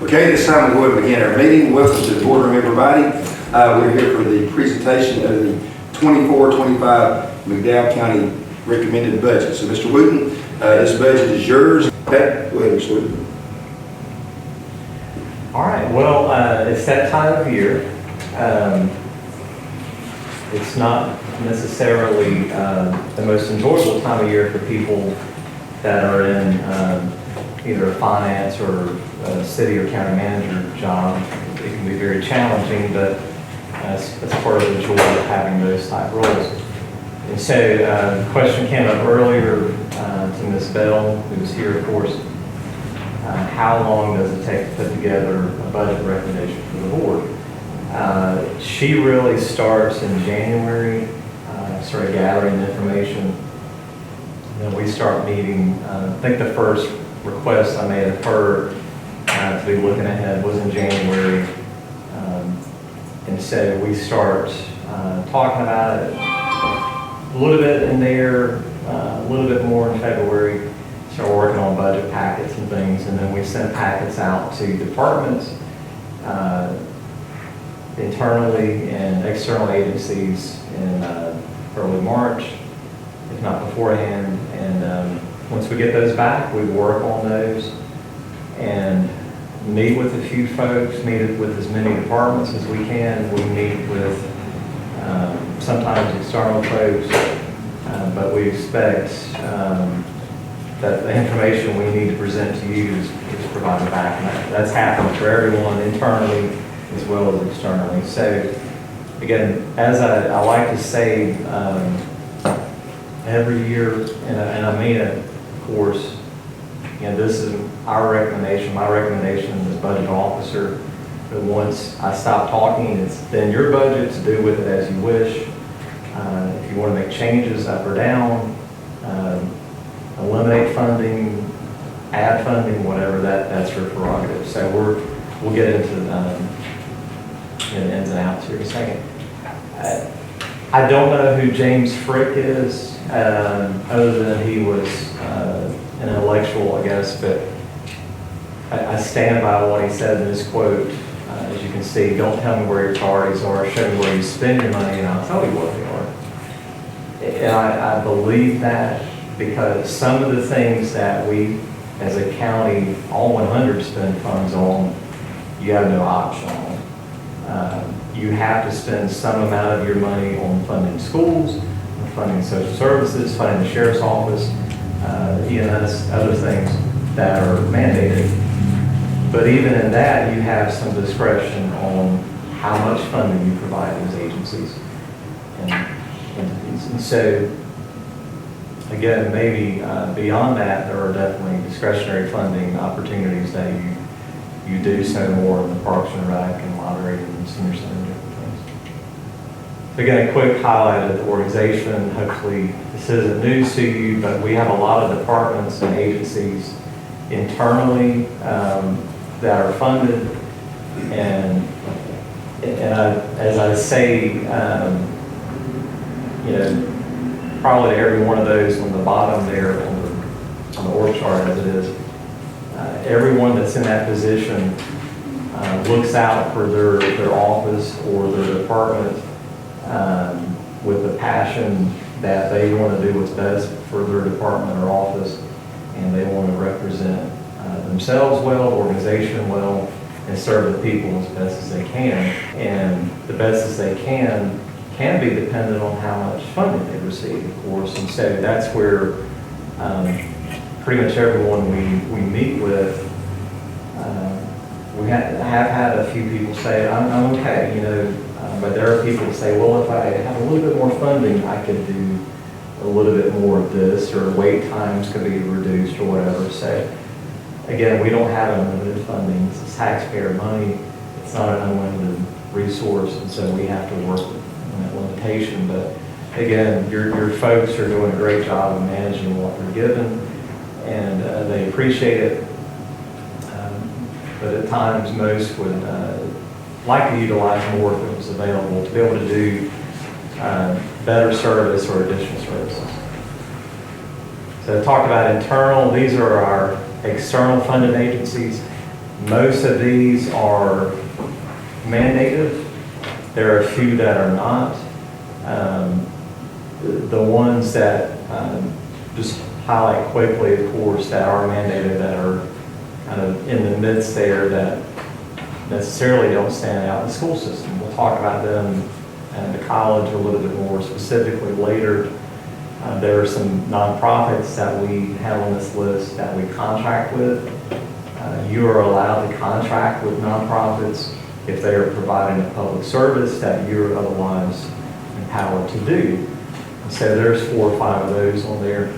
Okay, this time we'll go ahead and begin our meeting. Welcome to the boardroom, everybody. We're here for the presentation of the 24-25 McDowell County recommended budget. So, Mr. Wooten, this budget is yours. Okay, go ahead, Mr. Wooten. All right, well, it's that time of year. It's not necessarily the most enjoyable time of year for people that are in either a finance or a city or county manager job. It can be very challenging, but that's part of the joy of having those type roles. And so the question came up earlier to Ms. Bell, who was here, of course. How long does it take to put together a budget recommendation for the board? She really starts in January, sort of gathering information. And then we start meeting. I think the first request I made of her to be looking ahead was in January. And so we start talking about it a little bit in there, a little bit more in February. Start working on budget packets and things, and then we send packets out to departments, internally and external agencies in early March, if not beforehand. And once we get those back, we work on those and meet with a few folks, meet with as many departments as we can. We meet with sometimes external folks, but we expect that the information we need to present to you is provided back. And that's happening for everyone internally as well as externally. So again, as I like to say every year, and I mean it, of course, you know, this is our recommendation. My recommendation as budget officer, but once I stop talking, it's then your budget to do with it as you wish. If you want to make changes up or down, eliminate funding, add funding, whatever, that's your prerogative. So we'll get into the ins and outs here in a second. I don't know who James Frick is, other than he was an intellectual, I guess, but I stand by what he said in his quote. As you can see, don't tell me where your priorities are, show me where you spend your money, and I'll tell you what they are. And I believe that because some of the things that we, as a county, all 100 spend funds on, you have no option on. You have to spend some amount of your money on funding schools, funding social services, funding the sheriff's office, EMS, other things that are mandated. But even in that, you have some discretion on how much funding you provide those agencies and entities. And so, again, maybe beyond that, there are definitely discretionary funding opportunities that you do so more in the Parks and Rec and library and senior center and different things. Again, a quick highlight of the organization. Hopefully this isn't news to you, but we have a lot of departments and agencies internally that are funded. And as I say, you know, probably every one of those on the bottom there on the org chart as it is, everyone that's in that position looks out for their office or their department with the passion that they want to do what's best for their department or office, and they want to represent themselves well, the organization well, and serve the people as best as they can. And the best as they can be dependent on how much funding they receive, of course. And so that's where pretty much everyone we meet with, we have had a few people say, I'm okay, you know, but there are people who say, well, if I have a little bit more funding, I could do a little bit more of this, or wait times could be reduced or whatever. So again, we don't have unlimited funding. It's taxpayer money. It's not an unlimited resource, and so we have to work on that limitation. But again, your folks are doing a great job of managing what they're given, and they appreciate it. But at times, most would like to utilize more if it was available to be able to do better service or additional services. So talk about internal. These are our external funded agencies. Most of these are mandated. There are a few that are not. The ones that just highlight quickly, of course, that are mandated, that are kind of in the midst there, that necessarily don't stand out in the school system. We'll talk about them and the college a little bit more specifically later. There are some nonprofits that we have on this list that we contract with. You are allowed to contract with nonprofits if they are providing a public service that you're otherwise empowered to do. And so there's 4 or 5 of those on there.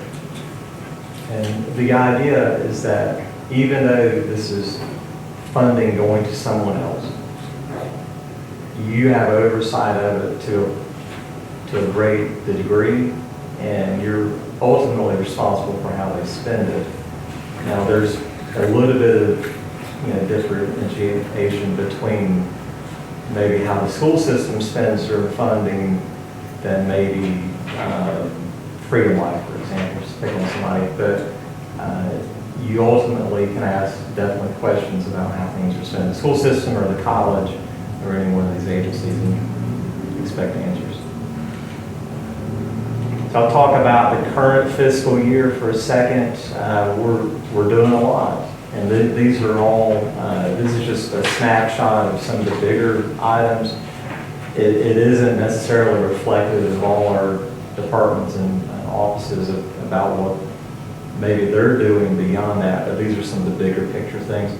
And the idea is that even though this is funding going to someone else, you have oversight of it to a great degree, and you're ultimately responsible for how they spend it. Now, there's a little bit of differentiation between maybe how the school system spends their funding than maybe Freedom Life, for example, just picking on somebody. But you ultimately can ask definitely questions about how things are spent in the school system or the college or any one of these agencies, and expect answers. So I'll talk about the current fiscal year for a second. We're doing a lot, and these are all, this is just a snapshot of some of the bigger items. It isn't necessarily reflective of all our departments and offices about what maybe they're doing beyond that, but these are some of the bigger picture things,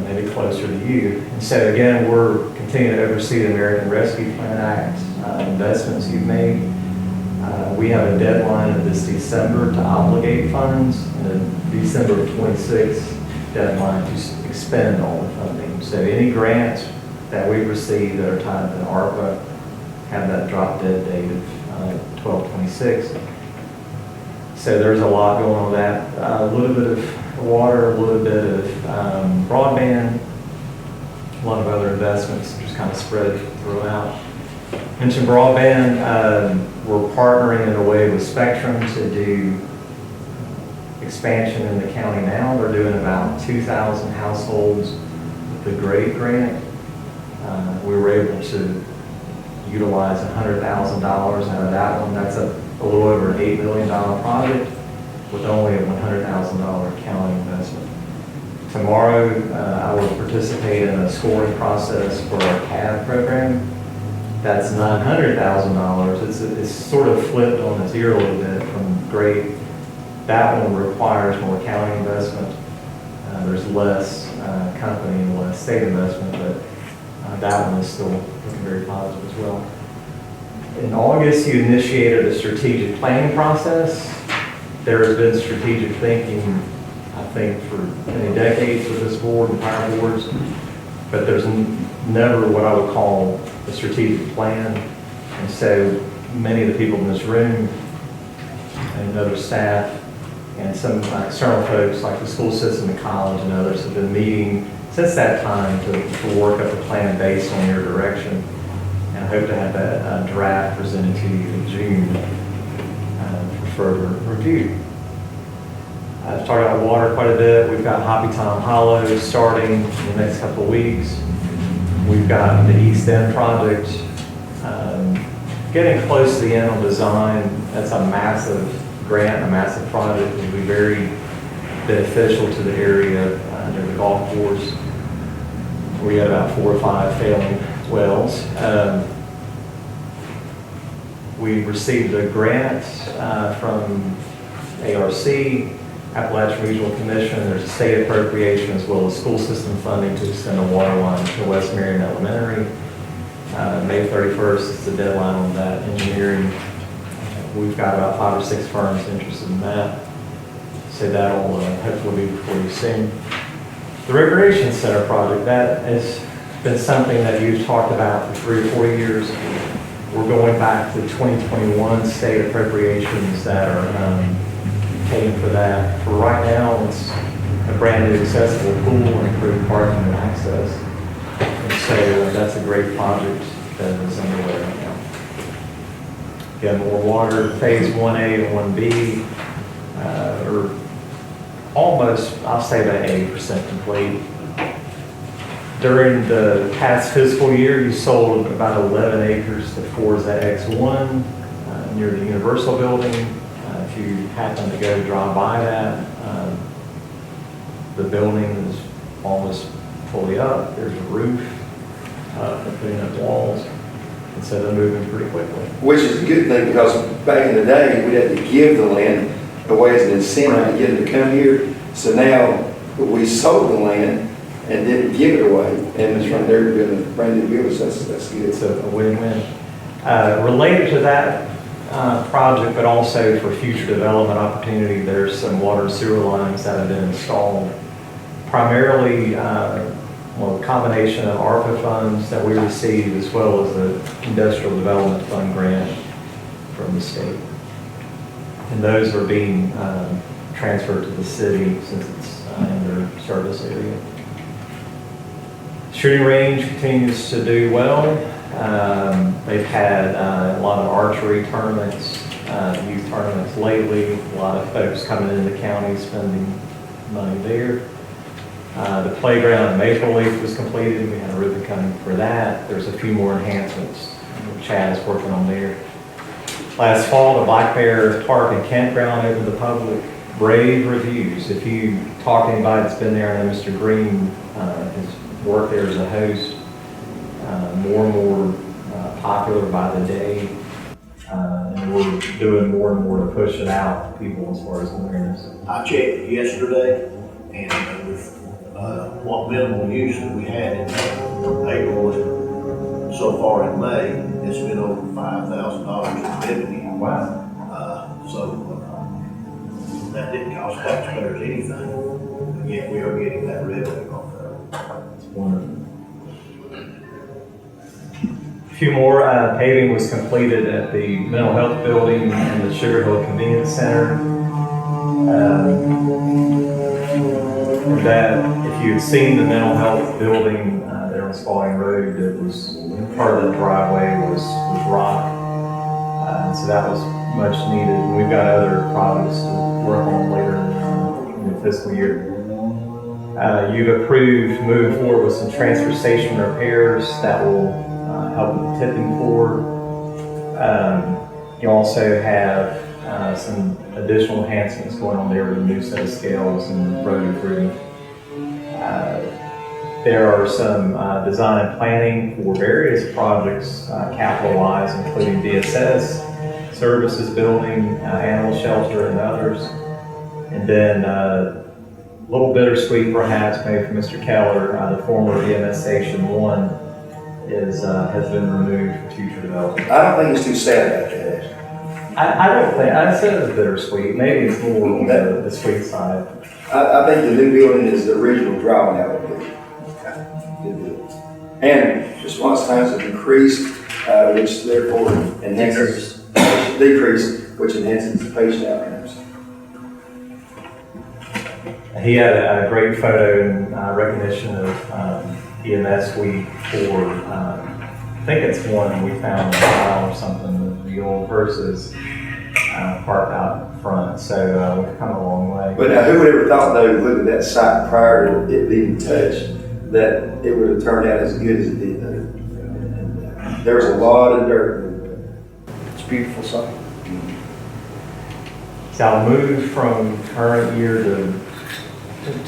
maybe closer to you. And so again, we're continuing to oversee the American Rescue Plan Act, investments you've made. We have a deadline of this December to obligate funds, and a December 26th deadline to expend all the funding. So any grants that we've received that are tied to ARPA have that drop dead date of 12/26. So there's a lot going on with that. A little bit of water, a little bit of broadband, a lot of other investments just kind of spread throughout. Mentioned broadband, we're partnering in a way with Spectrum to do expansion in the county now. They're doing about 2,000 households with the GRADE grant. We were able to utilize $100,000 out of that one. That's a little over an $8 million project with only a $100,000 county investment. Tomorrow, I will participate in a scoring process for our CAD program. That's $900,000. It's sort of flipped on its ear a little bit from GRADE. That one requires more county investment. There's less company and less state investment, but that one is still looking very positive as well. In August, you initiated a strategic planning process. There has been strategic thinking, I think, for many decades with this board and prior boards, but there's never what I would call a strategic plan. And so many of the people in this room and other staff and some external folks like the school system, the college, and others have been meeting since that time to work up a plan based on your direction. And I hope to have that draft presented to you in June for further review. I've talked about water quite a bit. We've got Hoppy Tom Hollow starting in the next couple of weeks. We've got the East End project getting close to the end on design. That's a massive grant, a massive project. It will be very beneficial to the area near the golf course. We had about 4 or 5 failing wells. We received a grant from ARC, Appalachian Regional Commission. There's a state appropriation as well as school system funding to extend a water line to West Marion Elementary. May 31st is the deadline on that engineering. We've got about 5 or 6 firms interested in that. So that'll hopefully be before you soon. The Recreation Center project, that has been something that you've talked about for 3 or 4 years. We're going back to 2021 state appropriations that are paying for that. For right now, it's a brand new accessible pool and improved parking and access. And so that's a great project that is underway right now. Again, more water, phase 1A and 1B are almost, I'll say about 80% complete. During the past fiscal year, you sold about 11 acres to Forza X1 near the Universal Building. If you happen to go drive by that, the building is almost fully up. There's a roof, they're putting up walls, and so they're moving pretty quickly. Which is a good thing, because back in the day, we had to give the land away as an incentive to get them to come here. So now, we sold the land and didn't give it away, and it's from there to build a brand new building, so that's good. It's a win-win. Related to that project, but also for future development opportunity, there's some water and sewer lines that have been installed. Primarily, well, a combination of ARPA funds that we received, as well as the Industrial Development Fund grant from the state. And those are being transferred to the city since it's in their service area. Shooting range continues to do well. They've had a lot of archery tournaments, youth tournaments lately. A lot of folks coming into the county spending money there. The playground at Maple Leaf was completed. We had a ribbon cutting for that. There's a few more enhancements Chad is working on there. Last fall, the Black Bear Park and Campground opened to the public. Rave reviews. If you talk to anybody that's been there, and Mr. Green has worked there as a host, more and more popular by the day. And we're doing more and more to push it out to people as far as awareness. I checked yesterday, and with what minimal use that we had in April and so far in May, it's been over $5,000 in revenue. Wow. That didn't cost taxpayers anything, yet we are getting that revenue off there. It's wonderful. A few more paving was completed at the mental health building and the Sugar Hill Convenience Center. And that, if you had seen the mental health building there on Spalding Road, it was part of the driveway was rock, and so that was much needed. And we've got other projects to work on later in the fiscal year. You've approved moving forward with some transfer station repairs that will help with the tipping forward. You also have some additional enhancements going on there with a new set of scales and road improvement. There are some design and planning for various projects capital-wise, including DSS, services building, animal shelter, and others. And then a little bittersweet perhaps maybe for Mr. Keller, the former EMS Station 1 has been removed for future development. I don't think it's too sad about that. I don't think, I said it was bittersweet. Maybe it's more on the sweet side. I think the new building is the original drawing out of it. And response times have increased, which therefore enhances, decrease, which enhances the patient outcomes. He had a great photo in recognition of EMS Week for, I think it's one we found in a file or something, the old versus parked out front. So we've come a long way. But now, who would ever thought, though, looking at that site prior to it being touched, that it would have turned out as good as it did, though? And, there was a lot of dirt. It's a beautiful site. So I'll move from current year to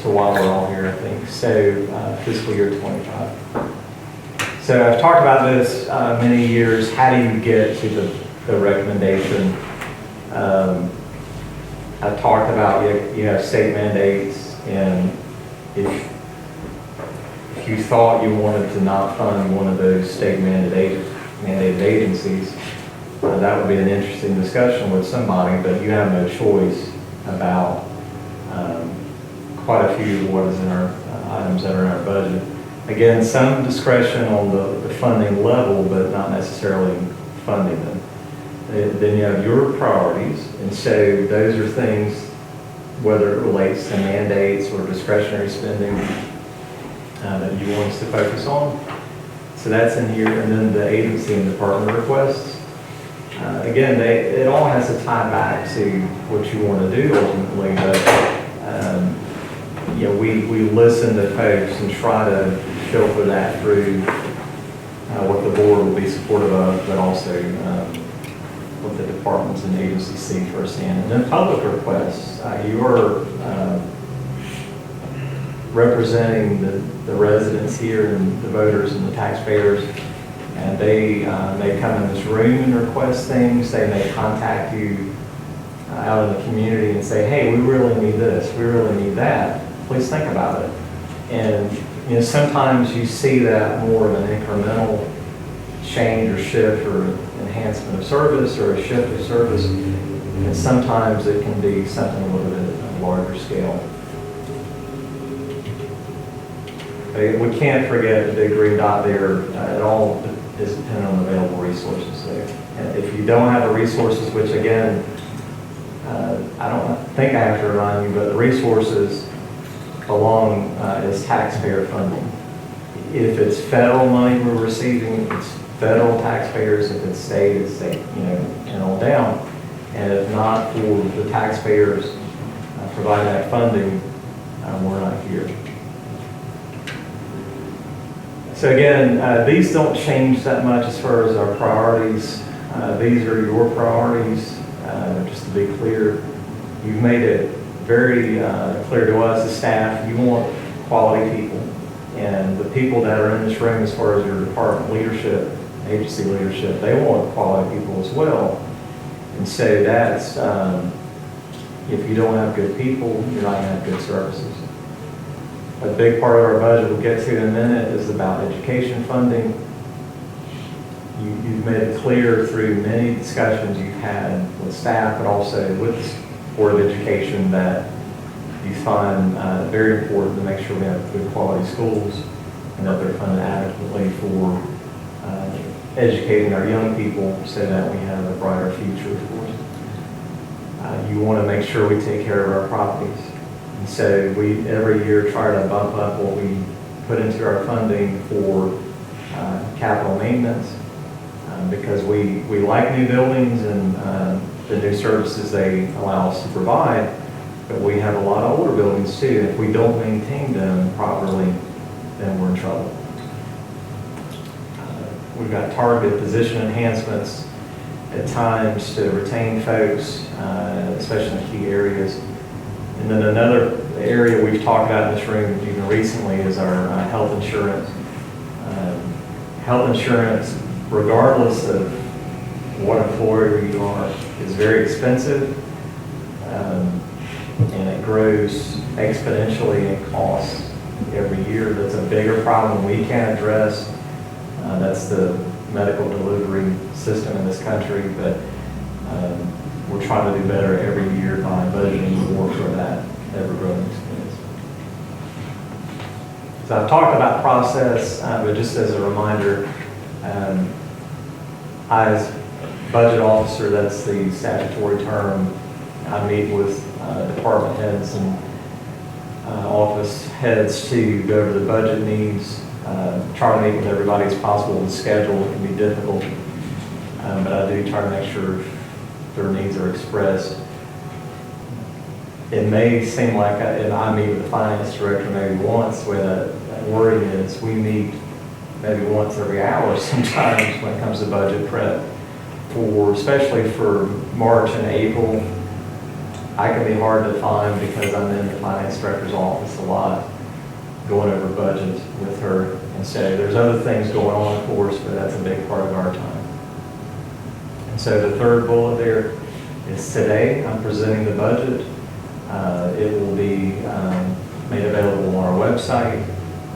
while we're all here, I think. So fiscal year 25. So I've talked about this many years. How do you get to the recommendation? I've talked about you have state mandates, and if you thought you wanted to not fund one of those state mandated agencies, that would be an interesting discussion with somebody, but you have no choice about quite a few of what is in our items that are in our budget. Again, some discretion on the funding level, but not necessarily funding them. Then you have your priorities, and so those are things, whether it relates to mandates or discretionary spending, that you want us to focus on. So that's in here, and then the agency and department requests. Again, it all has to tie back to what you want to do ultimately, but we listen to folks and try to filter that through what the board will be supportive of, but also what the departments and agencies see firsthand. And then public requests, you are representing the residents here and the voters and the taxpayers, and they may come in this room and request things. They may contact you out in the community and say, hey, we really need this, we really need that, please think about it. And sometimes you see that more of an incremental change or shift or enhancement of service or a shift of service, and sometimes it can be something a little bit on a larger scale. We can't forget the big green dot there. It all is dependent on available resources there. And if you don't have the resources, which again, I don't think I have to remind you, but the resources belong as taxpayer funding. If it's federal money we're receiving, it's federal taxpayers. If it's state, and on down. And if not for the taxpayers providing that funding, we're not here. So again, these don't change that much as far as our priorities. These are your priorities. Just to be clear, you've made it very clear to us as staff, you want quality people. And the people that are in this room, as far as your department leadership, agency leadership, they want quality people as well. And so that's, if you don't have good people, you're not going to have good services. A big part of our budget we'll get to in a minute is about education funding. You've made it clear through many discussions you've had with staff, but also with the Board of Education, that you find very important to make sure we have good quality schools and that they're funded adequately for educating our young people so that we have a brighter future for us. You want to make sure we take care of our properties. And so we, every year, try to bump up what we put into our funding for capital maintenance because we like new buildings and the new services they allow us to provide, but we have a lot of older buildings too. If we don't maintain them properly, then we're in trouble. We've got targeted position enhancements at times to retain folks, especially in key areas. And then another area we've talked about in this room even recently is our health insurance. Health insurance, regardless of what employer you are, is very expensive, and it grows exponentially in cost every year. That's a bigger problem we can't address. That's the medical delivery system in this country, but we're trying to do better every year by budgeting more for that ever-growing expense. So I've talked about process, but just as a reminder, I, as budget officer, that's the statutory term, I meet with department heads and office heads to go over the budget needs, try to meet with everybody as possible. The schedule can be difficult, but I do try to make sure their needs are expressed. It may seem like, and I meet with the finance director maybe once, where that wording is, we meet maybe once every hour sometimes when it comes to budget prep. Especially for March and April, I can be hard to find because I'm in the finance director's office a lot, going over budget with her. And so there's other things going on, of course, but that's a big part of our time. And so the third bullet there is today I'm presenting the budget. It will be made available on our website.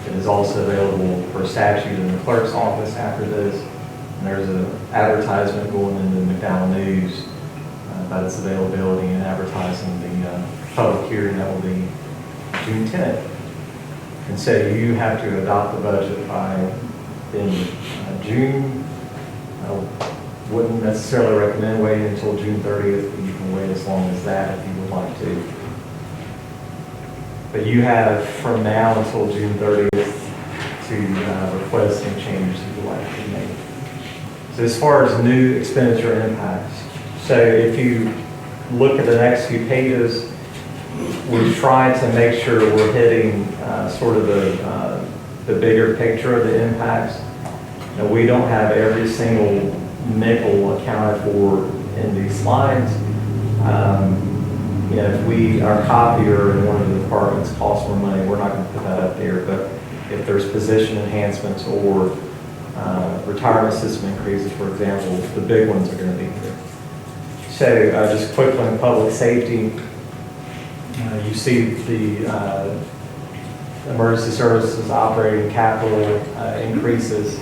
It is also available for statute in the clerk's office after this. And there's an advertisement going in the McDowell News about its availability and advertising the public hearing that will be June 10th. And so you have to adopt the budget by in June. I wouldn't necessarily recommend waiting until June 30th, but you can wait as long as that if you would like to. But you have from now until June 30th to request any changes that you'd like to make. So as far as new expenditure impacts, so if you look at the next few pages, we try to make sure we're hitting sort of the bigger picture of the impacts. Now, we don't have every single nickel accounted for in these slides. If our copier in one of the departments costs more money, we're not going to put that up there. But if there's position enhancements or retirement system increases, for example, the big ones are going to be here. So just quickly on public safety, you see the emergency services operating capital increases.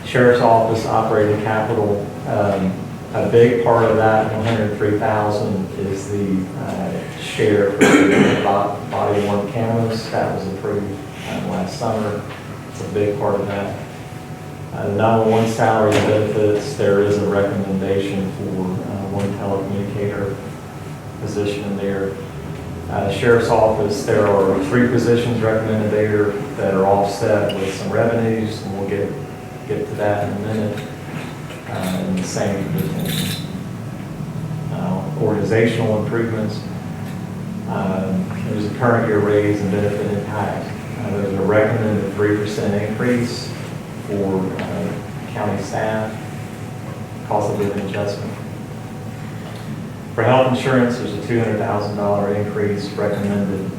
Sheriff's Office operating capital, a big part of that, $103,000, is the share for the body worn cameras. That was approved last summer. It's a big part of that. The 911 salary and benefits, there is a recommendation for one telecommunicator position in there. Sheriff's Office, there are 3 positions recommended there that are offset with some revenues, and we'll get to that in a minute. And the same with organizational improvements. There's a current year raise and benefit impact. There's a recommended 3% increase for county staff, cost of living adjustment. For health insurance, there's a $200,000 increase recommended.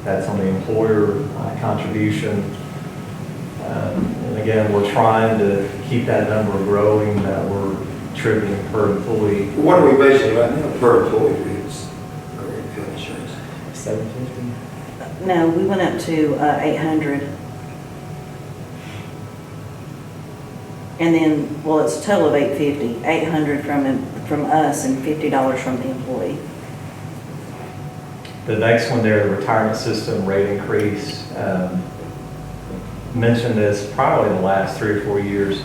That's on the employer contribution. And again, we're trying to keep that number growing that we're attributing per employee. What are we basing right now per employee rates for health insurance? $750. No, we went up to 800. And then, well, it's a total of 850, 800 from us and $50 from the employee. The next one there, the retirement system rate increase. Mentioned this probably in the last 3 or 4 years.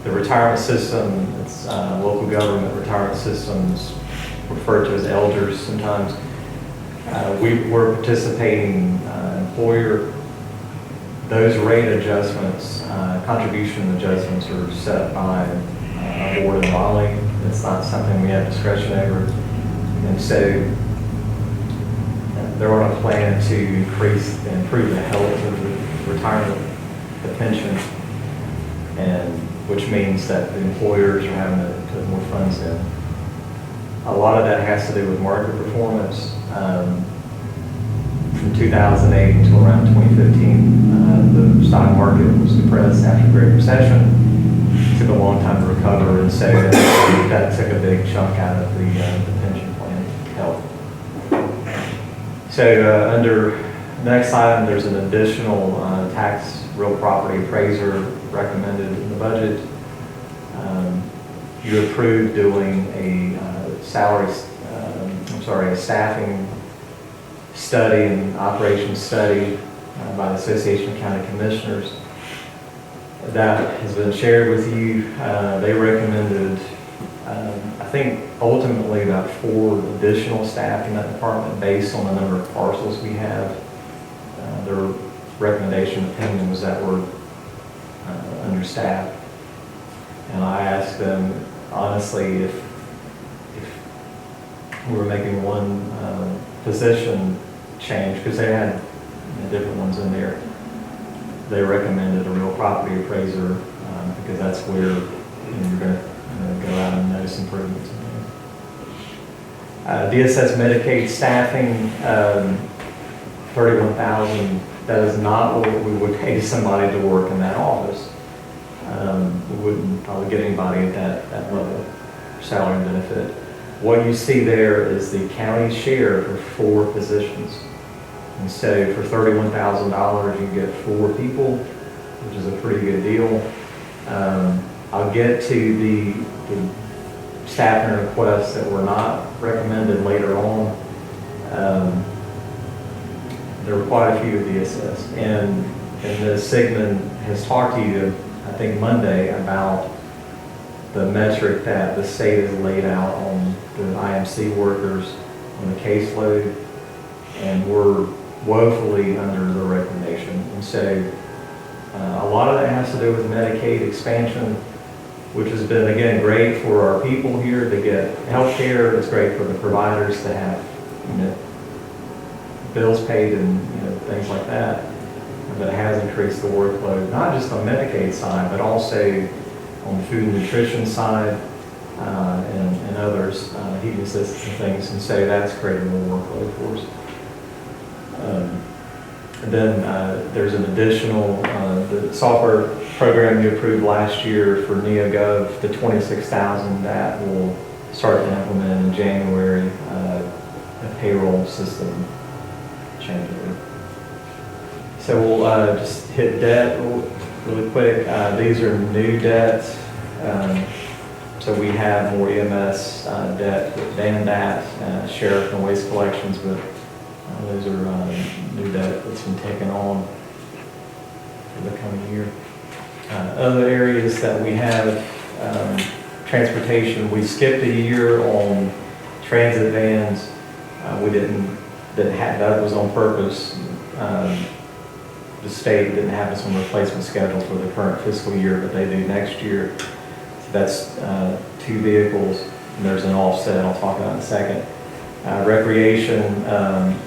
The retirement system, it's local government retirement systems, referred to as elders sometimes. We're participating employer. Those rate adjustments, contribution adjustments are set by a board in Raleigh. It's not something we have discretion over. And so they're on a plan to improve the health of the retirement, the pension, and which means that the employers are having to put more funds in. A lot of that has to do with market performance. From 2008 until around 2015, the stock market was depressed after the Great Recession. It took a long time to recover, and so that took a big chunk out of the pension plan health. So under the next item, there's an additional tax real property appraiser recommended in the budget. You approved doing a a staffing study and operations study by the Association of County Commissioners. That has been shared with you. They recommended, I think, ultimately about 4 additional staff in that department based on the number of parcels we have. Their recommendation opinion was that we're understaffed. And I asked them, honestly, if we were making one position change, because they had different ones in there, they recommended a real property appraiser because that's where you're going to go out and notice improvements. DSS Medicaid staffing, $31,000. That is not what we would pay somebody to work in that office. We wouldn't probably get anybody at that level salary and benefit. What you see there is the county share for 4 positions. And so for $31,000, you get 4 people, which is a pretty good deal. I'll get to the staffing requests that were not recommended later on. There were quite a few of DSS. And Sigmund has talked to you, I think Monday, about the metric that the state has laid out on the IMC workers on the caseload, and we're woefully under the recommendation. And so a lot of that has to do with Medicaid expansion, which has been, again, great for our people here to get health care. It's great for the providers to have bills paid and, things like that. But it has increased the workload, not just on Medicaid side, but also on the food and nutrition side, and others, heating assistance and things, and so that's creating more workload for us. And then there's an additional, the software program you approved last year for NeoGov, the 26,000, that will start to implement in January, a payroll system changeover. So we'll just hit debt really quick. These are new debts. So we have more EMS debt with DANDAT, sheriff and waste collections, but those are new debt that's been taken on for the coming year. Other areas that we have, transportation, we skipped a year on transit vans. We didn't have, that was on purpose. The state didn't have us on replacement schedule for the current fiscal year, but they do next year. So that's 2 vehicles, and there's an offset I'll talk about in a second. Recreation,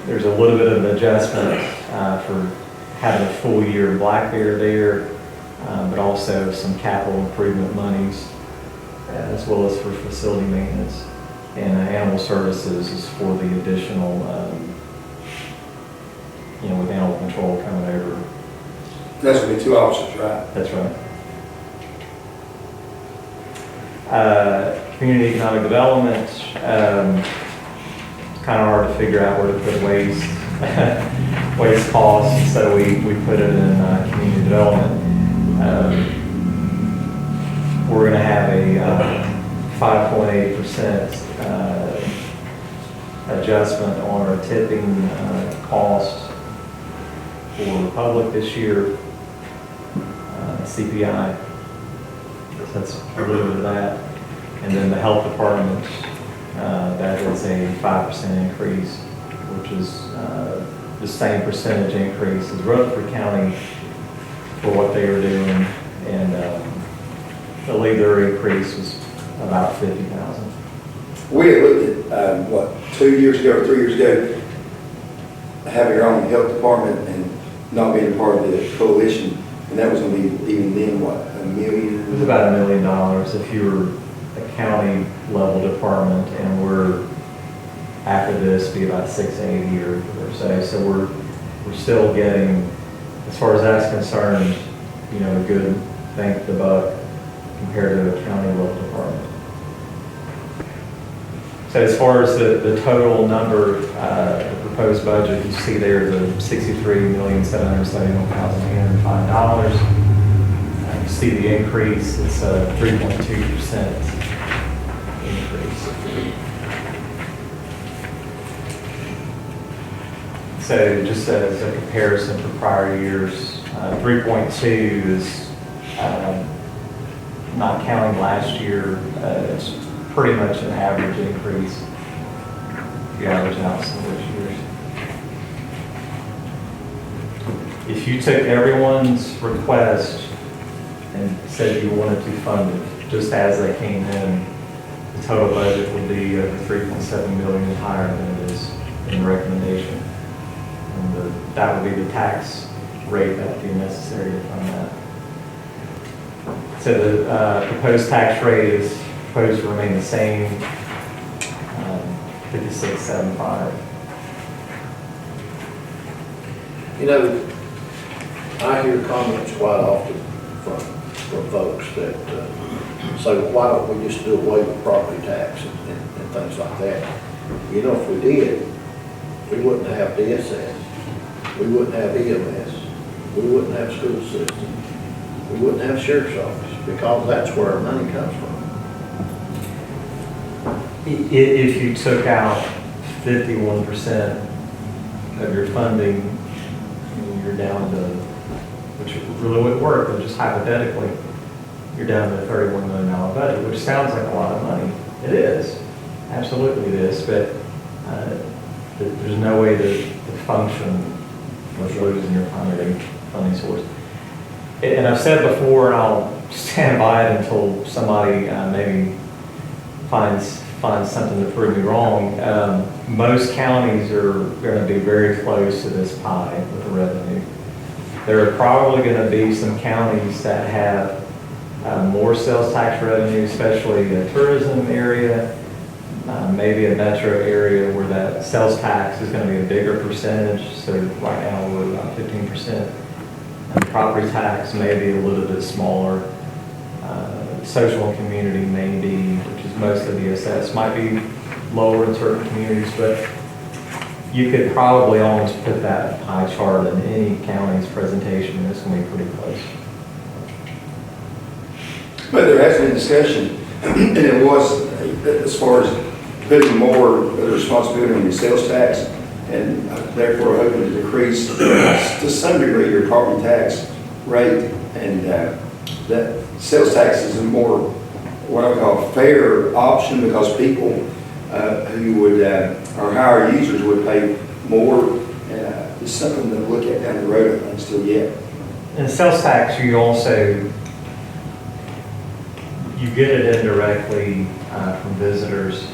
there's a little bit of an adjustment for having a full year of Black Bear there, but also some capital improvement monies, as well as for facility maintenance. And animal services is for the additional, with animal control coming over. That's going to be 2 officers, right? That's right. Community economic development, it's kind of hard to figure out where to put waste costs, so we put it in community development. We're going to have a 5.8% adjustment on our tipping cost for the public this year, CPI. So that's a little bit of that. And then the health department, that is a 5% increase, which is the same percentage increase as Rutherford County for what they were doing. And I believe their increase was about 50,000. We had looked at, 2 years ago or 3 years ago, having our own health department and not being a part of the coalition, and that was going to be, even then, $1 million? It was about $1 million if you were a county level department, and we're, after this, be about 680 or so. So we're still getting, as far as that's concerned, a good bang for the buck compared to a county level department. So as far as the total number, the proposed budget, you see there the $63,771,805. You see the increase, it's a 3.2% increase. So just as a comparison for prior years, 3.2 is not counting last year, it's pretty much an average increase. If you average out some of those years. If you took everyone's request and said you wanted to fund it just as they came in, the total budget would be over 3.7 million higher than it is in recommendation. And that would be the tax rate that would be necessary to fund that. So the proposed tax rate is proposed to remain the same, 56.75. I hear comments quite often from folks that say, well, why don't we just do away with property tax and things like that? If we did, we wouldn't have DSS, we wouldn't have EMS, we wouldn't have school system, we wouldn't have sheriff's office, because that's where our money comes from. If you took out 51% of your funding, you're down to, which really wouldn't work, but just hypothetically, you're down to a $31 million budget, which sounds like a lot of money. It is, absolutely it is, but there's no way to function with losing your primary funding source. And I've said before, and I'll stand by it until somebody maybe finds find something to prove me wrong. Most counties are going to be very close to this pie with the revenue. There are probably going to be some counties that have more sales tax revenue, especially a tourism area, maybe a metro area where that sales tax is going to be a bigger percentage. So right now we're about 15%. And property tax may be a little bit smaller. Social and community may be, which is mostly DSS, might be lower in certain communities, but you could probably almost put that pie chart in any county's presentation, and it's going to be pretty close. But there has been discussion, and it was as far as putting more of the responsibility on the sales tax, and therefore hoping to decrease to some degree your property tax rate, and that sales tax is a more, what I call fair option, because people who would, or higher users would pay more. It's something to look at down the road, I think, still yet. And sales tax, you also, you get it indirectly from visitors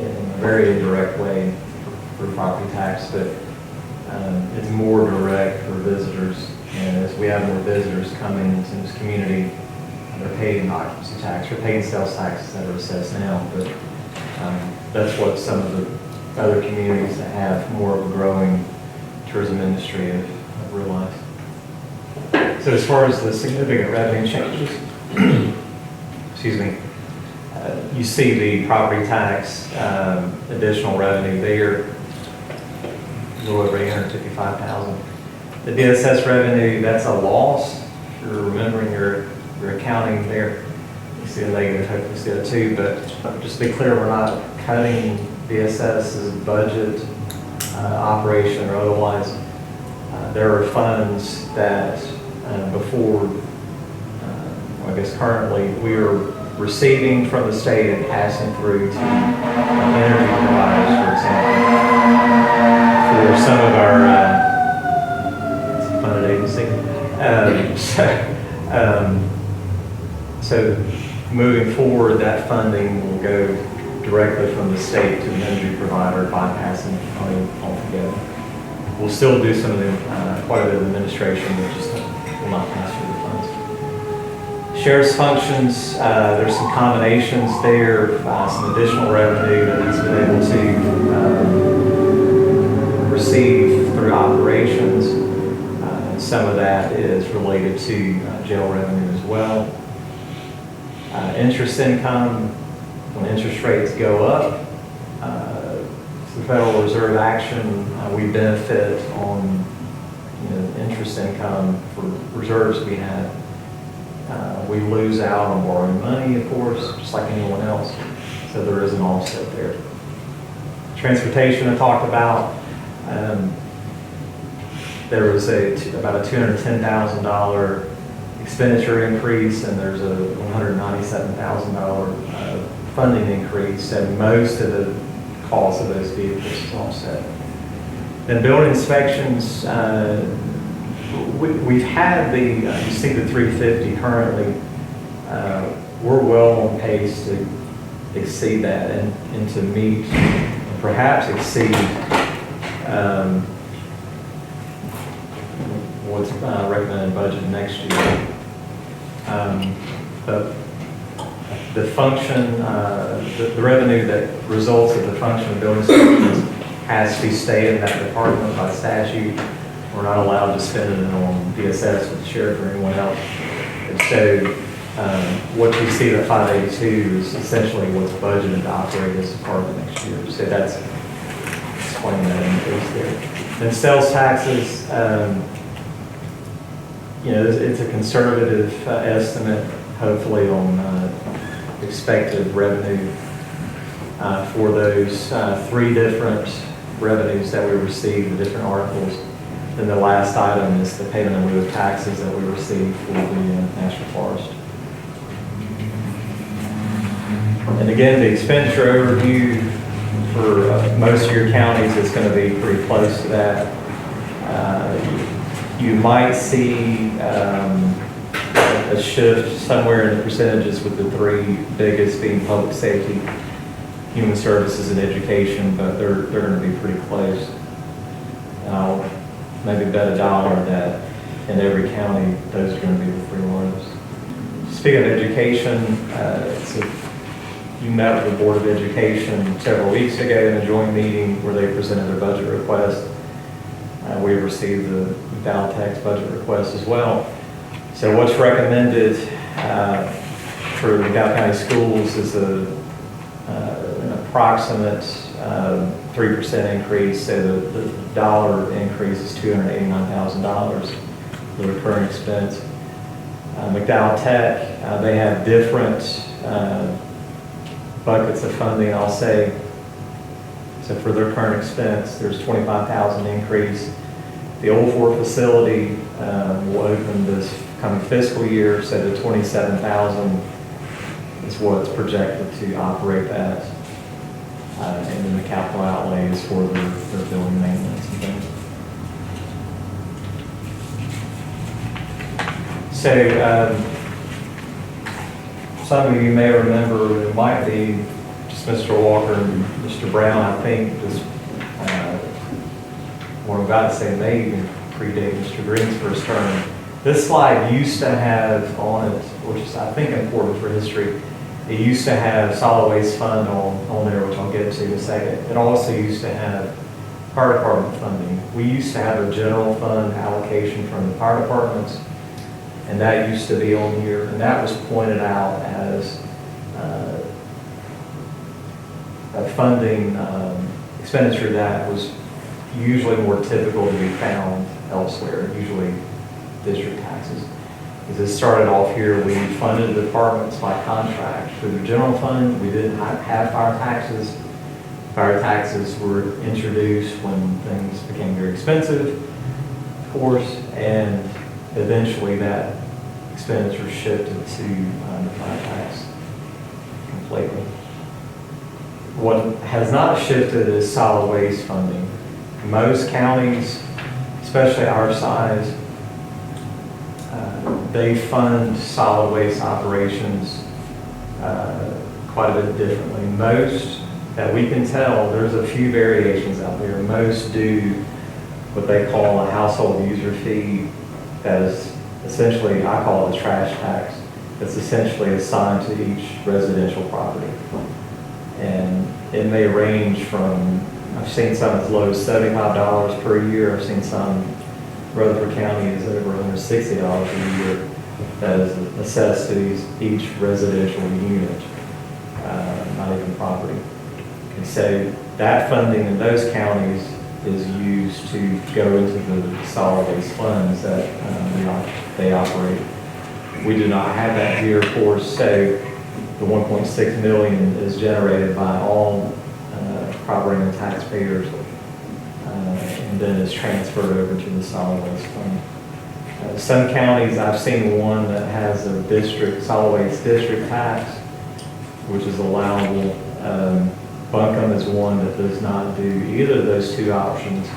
in a very indirect way for property tax, but it's more direct for visitors. And as we have more visitors coming into this community, they're paying occupancy tax, they're paying sales taxes that are assessed now, but that's what some of the other communities that have more of a growing tourism industry have realized. So as far as the significant revenue changes, excuse me, you see the property tax additional revenue there, a little over $855,000. The DSS revenue, that's a loss. If you're remembering your accounting there, you see a negative, hopefully you see that too, but just to be clear, we're not cutting DSS's budget, operation or otherwise. There are funds that before, I guess currently, we are receiving from the state and passing through to energy providers, for example, for some of our funded agency. So moving forward, that funding will go directly from the state to the energy provider, bypassing the county altogether. We'll still do some of the, quite a bit of administration, but just will not pass through the funds. Sheriff's functions, there's some combinations there, some additional revenue that he's been able to receive through operations. Some of that is related to jail revenue as well. Interest income, when interest rates go up, the Federal Reserve action, we benefit on interest income for reserves we have. We lose out on borrowing money, of course, just like anyone else. So there is an offset there. Transportation I talked about. There was about a $210,000 expenditure increase, and there's a $197,000 funding increase, and most of the cost of those vehicles is offset. Then building inspections, we've had you see the 350 currently. We're well on pace to exceed that and to meet, perhaps exceed what's recommended budget next year. But the function, the revenue that results of the function of building inspections has to stay in that department by statute. We're not allowed to spend it on DSS with the sheriff or anyone else. And so what you see at 582 is essentially what's budgeted to operate this department next year. So that's explaining that increase there. And sales taxes, it's a conservative estimate, hopefully, on expected revenue for those three different revenues that we receive, the different articles. Then the last item is the payment in lieu of taxes that we receive for the National Forest. And again, the expenditure overview for most of your counties is going to be pretty close to that. You might see a shift somewhere in the percentages, with the three biggest being public safety human services and education, but they're going to be pretty close. And I'll maybe bet $1 that in every county, those are going to be the 3 largest. Speaking of education, you met with the Board of Education several weeks ago in a joint meeting where they presented their budget request. We received the McDowell budget request as well. So what's recommended for McDowell County Schools is an approximate 3% increase. So the dollar increase is $289,000, the recurring expense. McDowell Tech, they have different buckets of funding, I'll say. So for their current expense, there's $25,000 increase. The Old Fort facility will open this coming fiscal year, so the $27,000 is what's projected to operate that. And then the capital outlay is for their building maintenance and things. So some of you may remember, it might be just Mr. Walker and Mr. Brown, I think, just what I'm about to say may even predate Mr. Green's first term. This slide used to have on it, which is I think important for history, it used to have solid waste fund on there, which I'll get to in a second. It also used to have fire department funding. We used to have a general fund allocation from the fire departments, and that used to be on here, and that was pointed out as a funding expenditure that was usually more typical to be found elsewhere, usually district taxes. As it started off here, we funded the departments by contract through the general fund. We didn't have fire taxes. Fire taxes were introduced when things became very expensive, of course, and eventually that expenditure shifted to the fire tax completely. What has not shifted is solid waste funding. Most counties, especially our size, they fund solid waste operations quite a bit differently. Most that we can tell, there's a few variations out there. Most do what they call a household user fee that is essentially, I call it a trash tax. It's essentially assigned to each residential property. And it may range from, I've seen some as low as $75 per year. I've seen some, Rutherford County is over $160 a year that is assessed to each residential unit, not even property. And so that funding in those counties is used to go into the solid waste funds that they operate. We do not have that here, of course, so the $1.6 million is generated by all property and taxpayers and then is transferred over to the solid waste fund. Some counties, I've seen one that has a district, solid waste district tax, which is allowable. Buncombe is one that does not do either of those two options.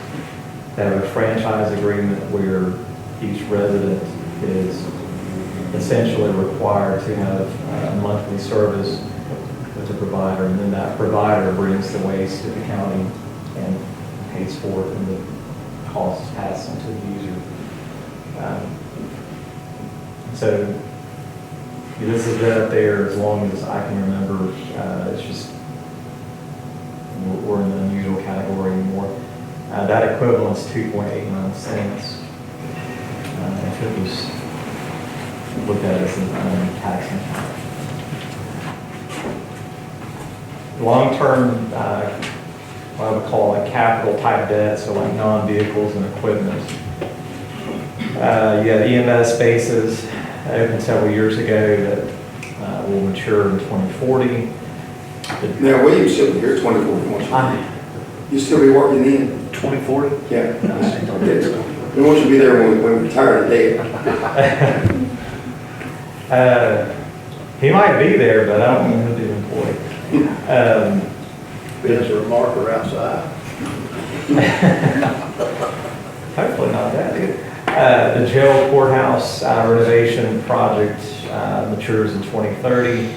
They have a franchise agreement where each resident is essentially required to have a monthly service with the provider, and then that provider brings the waste to the county and pays for it, and the cost is passed on to the user. So this has been up there as long as I can remember. It's just we're in the unusual category anymore. That equivalent is 2.89 cents. If it was looked at as an tax impact. Long-term, what I would call like capital type debt, so like non-vehicles and equipment. You have EMS spaces opened several years ago that will mature in 2040. Now, will you still be here 2040? You still be working in? 2040? Yeah. We want you to be there when we retire today. He might be there, but I don't know who the employee. Is there a marker outside? Hopefully not that. The jail courthouse renovation project matures in 2030.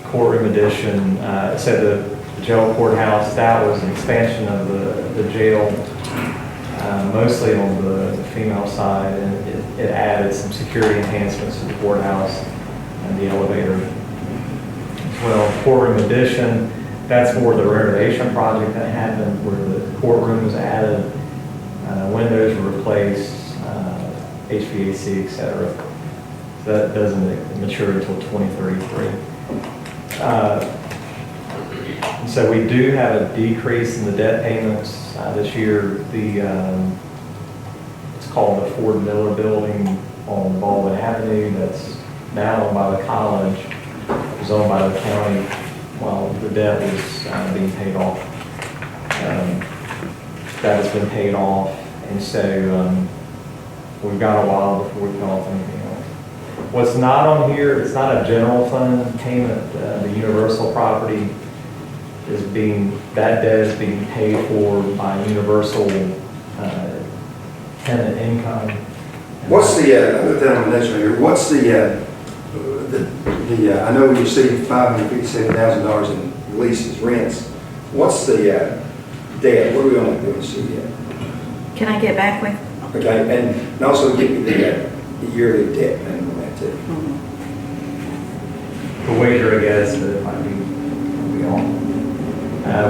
Courtroom addition, so the the jail courthouse. That was an expansion of the jail, mostly on the female side, and it added some security enhancements to the courthouse and the elevator. Well, courtroom addition, that's more the renovation project that happened where the courtroom was added, windows were replaced, HVAC, et cetera. So that doesn't mature until 2033. So we do have a decrease in the debt payments this year. It's called the Ford Miller Building on Baldwin Avenue. That's now owned by the college. It was owned by the county while the debt was being paid off. That has been paid off, and so we've got a while before we pay off anything else. What's not on here, it's not a general fund payment. The Universal property that debt is being paid for by Universal tenant income. What's the, other thing on the next one here, what's I know we received $557,000 in leases, rents. What's the debt? What are we on that building see yet? Can I get back with? Okay, and also give me the yearly debt payment on that too. The wager, I guess, that it might be on.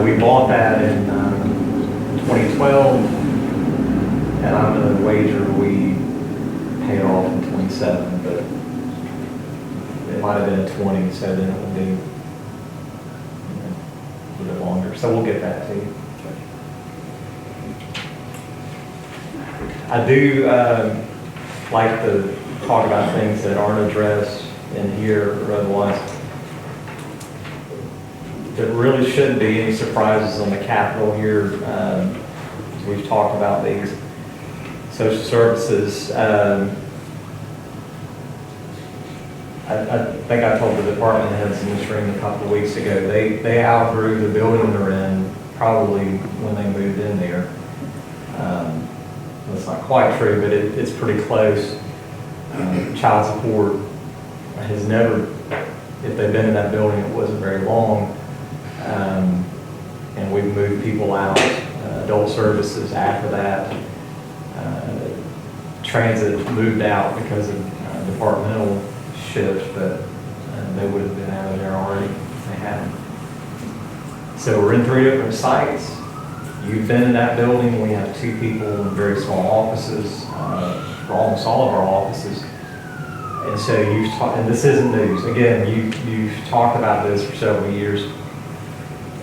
We bought that in 2012, and I'm going to wager we pay it off in 27, but it might have been in 20, so then it would be a little bit longer. So we'll get that to you. I do like to talk about things that aren't addressed in here or otherwise. There really shouldn't be any surprises on the Capitol here. We've talked about these. Social services, I think I told the department heads in this room a couple of weeks ago, they outgrew the building they're in probably when they moved in there. That's not quite true, but it's pretty close. Child support has never, if they've been in that building, it wasn't very long. And we've moved people out. Adult services after that. Transit moved out because of departmental shift, but they would have been out of there already if they hadn't. So we're in 3 different sites. You've been in that building. We have 2 people in very small offices for almost all of our offices. And so you've talked, and this isn't news. Again, you've talked about this for several years.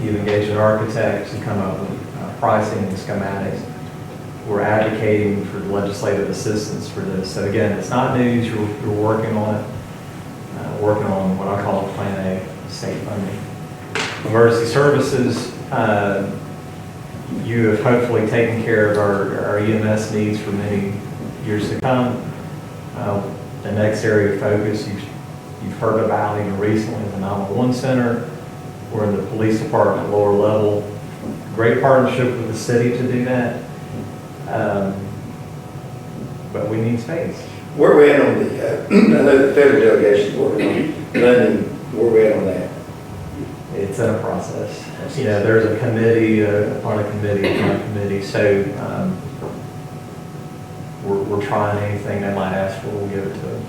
You've engaged an architect to come up with pricing and schematics. We're advocating for legislative assistance for this. So again, it's not news. You're working on it. Working on what I call Plan A, state funding. Emergency services. You have hopefully taken care of our EMS needs for many years to come. The next area of focus you've heard about even recently is the 911 center. We're in the police department, lower level. Great partnership with the city to do that. But we need space. Where are we at on the, I know the federal delegation is working on London, where are we at on that? It's in a process. You know, there's a committee, upon a committee, so we're trying anything they might ask for, we'll give it to them.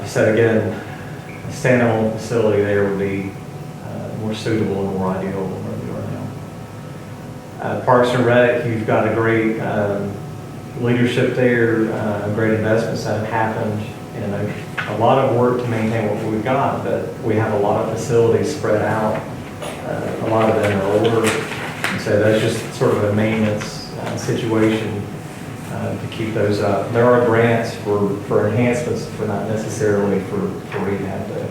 So again, a standalone facility there would be more suitable and more ideal than where we are now. Parks and Rec, you've got a great leadership there, great investments that have happened, and a lot of work to maintain what we've got, but we have a lot of facilities spread out. A lot of them are older, and so that's just sort of a maintenance situation to keep those up. There are grants for enhancements, but not necessarily for rehab, though.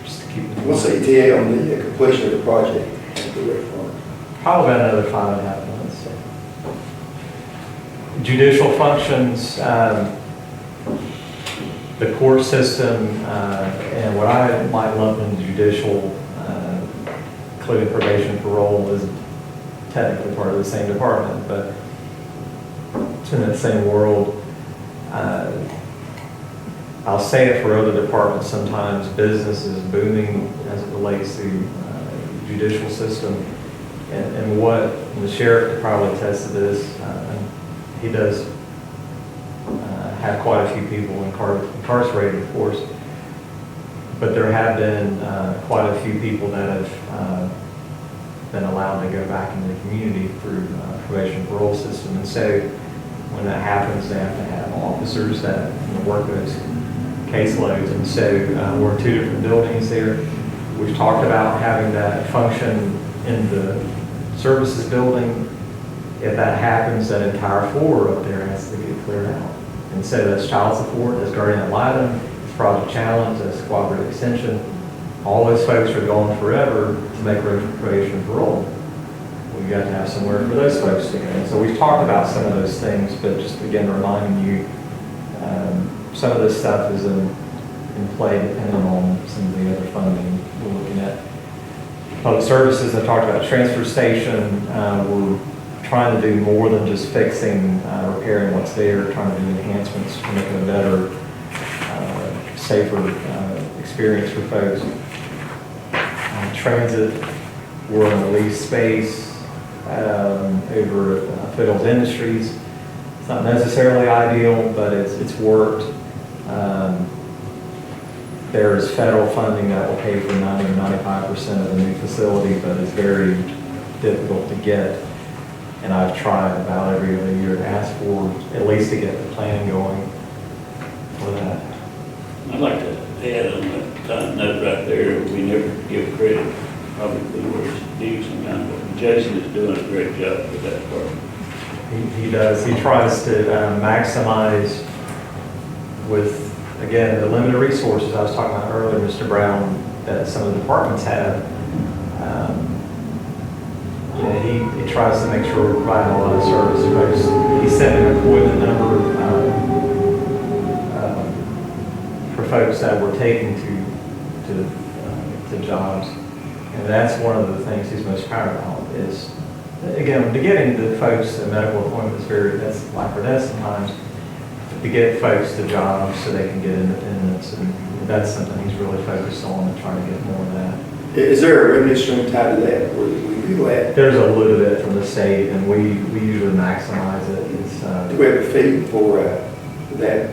Just to keep it. What's the ETA on the completion of the project? Probably about another 5.5 months. Judicial functions, the court system, and what I might lump in judicial, including probation and parole, is technically part of the same department, but it's in that same world. I'll say it for other departments, sometimes business is booming as it relates to judicial system. And what the sheriff could probably attest to this, he does have quite a few people incarcerated, of course, but there have been quite a few people that have been allowed to go back into the community through probation and parole system. And so when that happens, they have to have officers that work those caseloads. And so we're in 2 different buildings there. We've talked about having that function in the services building. If that happens, that entire floor up there has to get cleared out. And so that's child support, that's guardian ad litem, it's project challenge, that's cooperative extension. All those folks are gone forever to make room for probation and parole. We've got to have somewhere for those folks to go. And so we've talked about some of those things, but just again reminding you, some of this stuff is in play depending on some of the other funding we're looking at. Public services, I talked about transfer station. We're trying to do more than just fixing, repairing what's there, trying to do enhancements to make it a better, safer experience for folks. Transit, we're in a lease space over at Fiddles Industries. It's not necessarily ideal, but it's worked. There's federal funding that will pay for 90 or 95% of the new facility, but it's very difficult to get. And I've tried about every other year to ask for, at least to get the plan going for that. I'd like to add on that note right there, we never give credit probably where it's due sometimes, but Jason is doing a great job with that part. He does. He tries to maximize with, again, the limited resources I was talking about earlier, Mr. Brown, that some of the departments have. He tries to make sure we're providing a lot of service. He set an employment number for folks that we're taking to jobs, and that's one of the things he's most proud about. Is again, to getting the folks to medical appointments, that's life or death sometimes. To get folks to jobs so they can get independence, and that's something he's really focused on and trying to get more of that. Is there a revenue stream tied to that, or we do that? There's a little bit from the state, and we usually maximize it. It's Do we have a fee for that?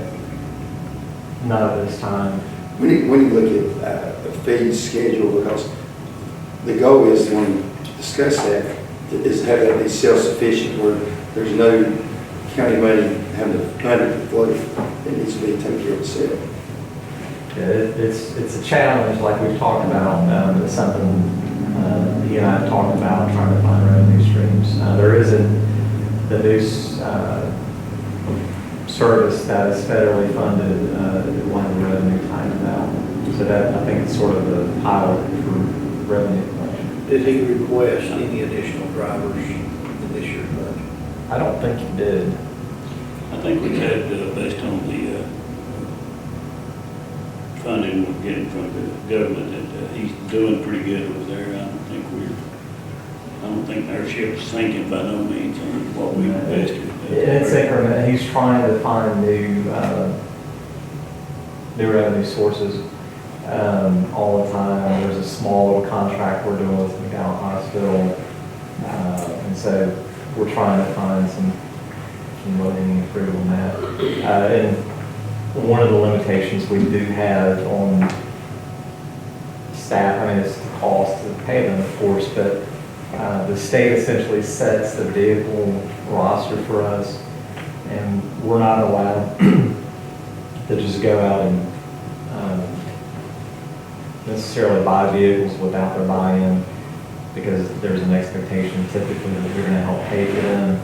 not at this time. When you look at the fee schedule, because the goal is, when we discuss that, is to have that be self-sufficient, where there's no county money having to fund it to float. It needs to be taken care of itself. Yeah, it's a challenge, like we've talked about. It's something he and I have talked about, trying to find revenue streams. There isn't the new service that is federally funded, one of the revenue tied to that. So that, I think, it's sort of the pilot for revenue collection. Did he request any additional drivers in this year's budget? I don't think he did. I think we had, based on the funding we're getting from the government, that he's doing pretty good over there. I don't think our ship's sinking by no means on what we invested. It's increment. He's trying to find new revenue sources all the time. There's a small little contract we're doing with McDowell Hospital, and so we're trying to find some low-hanging fruit on that. And one of the limitations we do have on staff, I mean, it's the cost to pay them, of course, but the state essentially sets the vehicle roster for us, and we're not allowed to just go out and necessarily buy vehicles without their buy-in, because there's an expectation typically that we're going to help pay for them.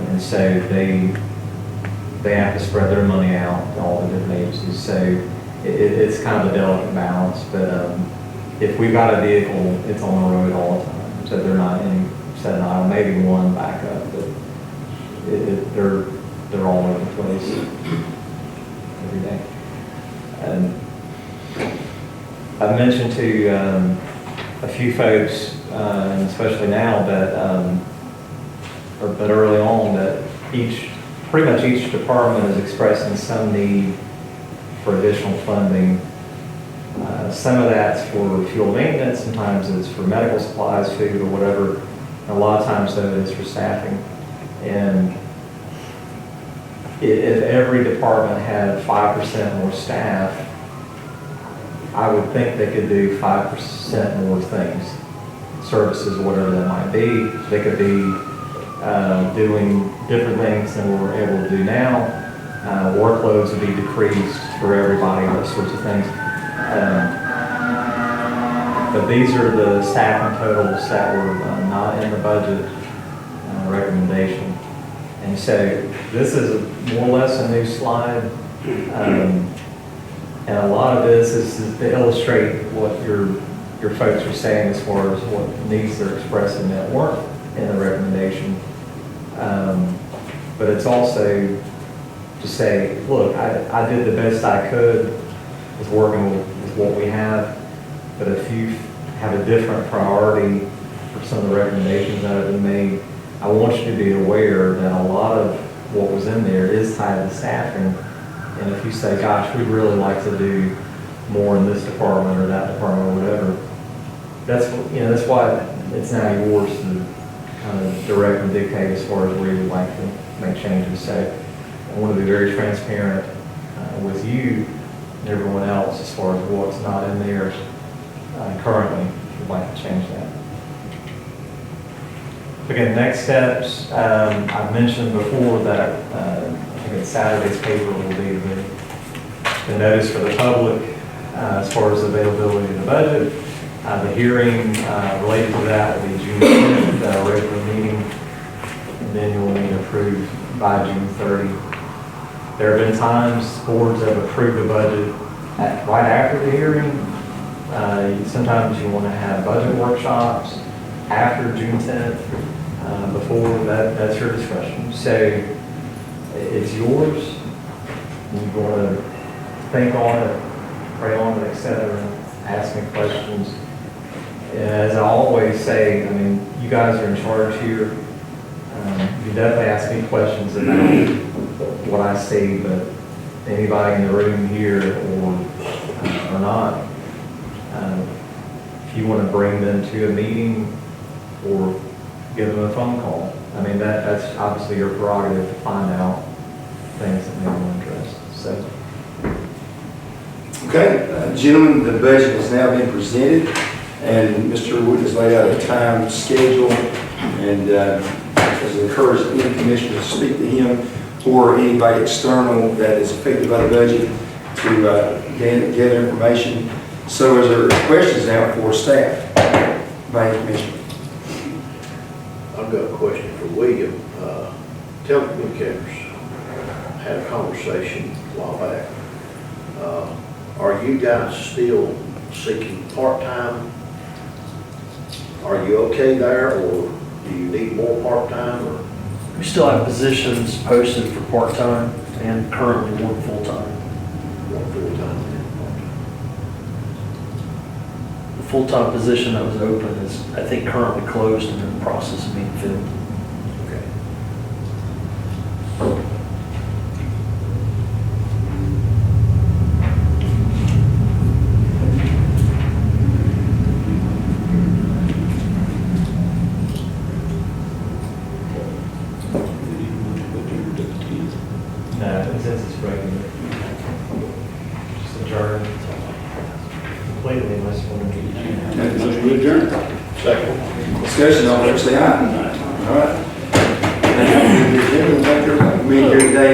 And so they have to spread their money out to all the different agencies. So it's kind of a delicate balance, but if we've got a vehicle, it's on the road all the time. So they're not in set an aisle, maybe one backup, but they're all over the place every day. And I've mentioned to a few folks, and especially now, that but early on, that pretty much each department is expressing some need for additional funding. Some of that's for fuel maintenance, sometimes it's for medical supplies, food, or whatever. And a lot of times, though, it's for staffing. And if every department had 5% more staff, I would think they could do 5% more things, services, whatever that might be. They could be doing different things than we're able to do now. Workloads would be decreased for everybody, those sorts of things. But these are the staffing totals that were not in the budget recommendation. And so this is more or less a new slide. And a lot of this is to illustrate what your folks are saying as far as what needs they're expressing that weren't in the recommendation. But it's also to say, look, I did the best I could with working with what we have, but if you have a different priority for some of the recommendations that have been made, I want you to be aware that a lot of what was in there is tied to staffing. And if you say, gosh, we'd really like to do more in this department or that department or whatever, that's why it's now yours to kind of direct and dictate as far as where you would like to make changes. So I want to be very transparent with you and everyone else as far as what's not in there currently, if you'd like to change that. Again, next steps, I've mentioned before that I think in Saturday's paper will be the notice for the public as far as availability of the budget. The hearing related to that will be June 10th, regular meeting, and then you'll need approved by June 30. There have been times boards have approved the budget right after the hearing. Sometimes you want to have budget workshops after June 10th. Before that's your discretion. So it's yours. You want to think on it, pray on it, etc. Ask me questions. As I always say, I mean, you guys are in charge here. You definitely ask me questions about what I see, but anybody in the room here or not, if you want to bring them to a meeting or give them a phone call, I mean, that's obviously your prerogative to find out things that they want to address. So. Okay, gentlemen, the budget has now been presented, and Mr. Wood has laid out a time schedule and has encouraged any commissioner to speak to him or anybody external that is affected by the budget to gather information. So is there questions now for staff by any commissioner? I've got a question for William. Telecommunicators had a conversation a while back. Are you guys still seeking part-time? Are you okay there, or do you need more part-time? Or We still have positions posted for part-time and currently one full-time. one full-time and part-time? The full-time position that was open is, I think, currently closed and in the process of being filled. Okay. No, since it's regular. Just adjourn completely unless you want to meet. Okay, motion to adjourn. Second. Discussion, all in favor, say aye. All right. Thank you. Meeting here today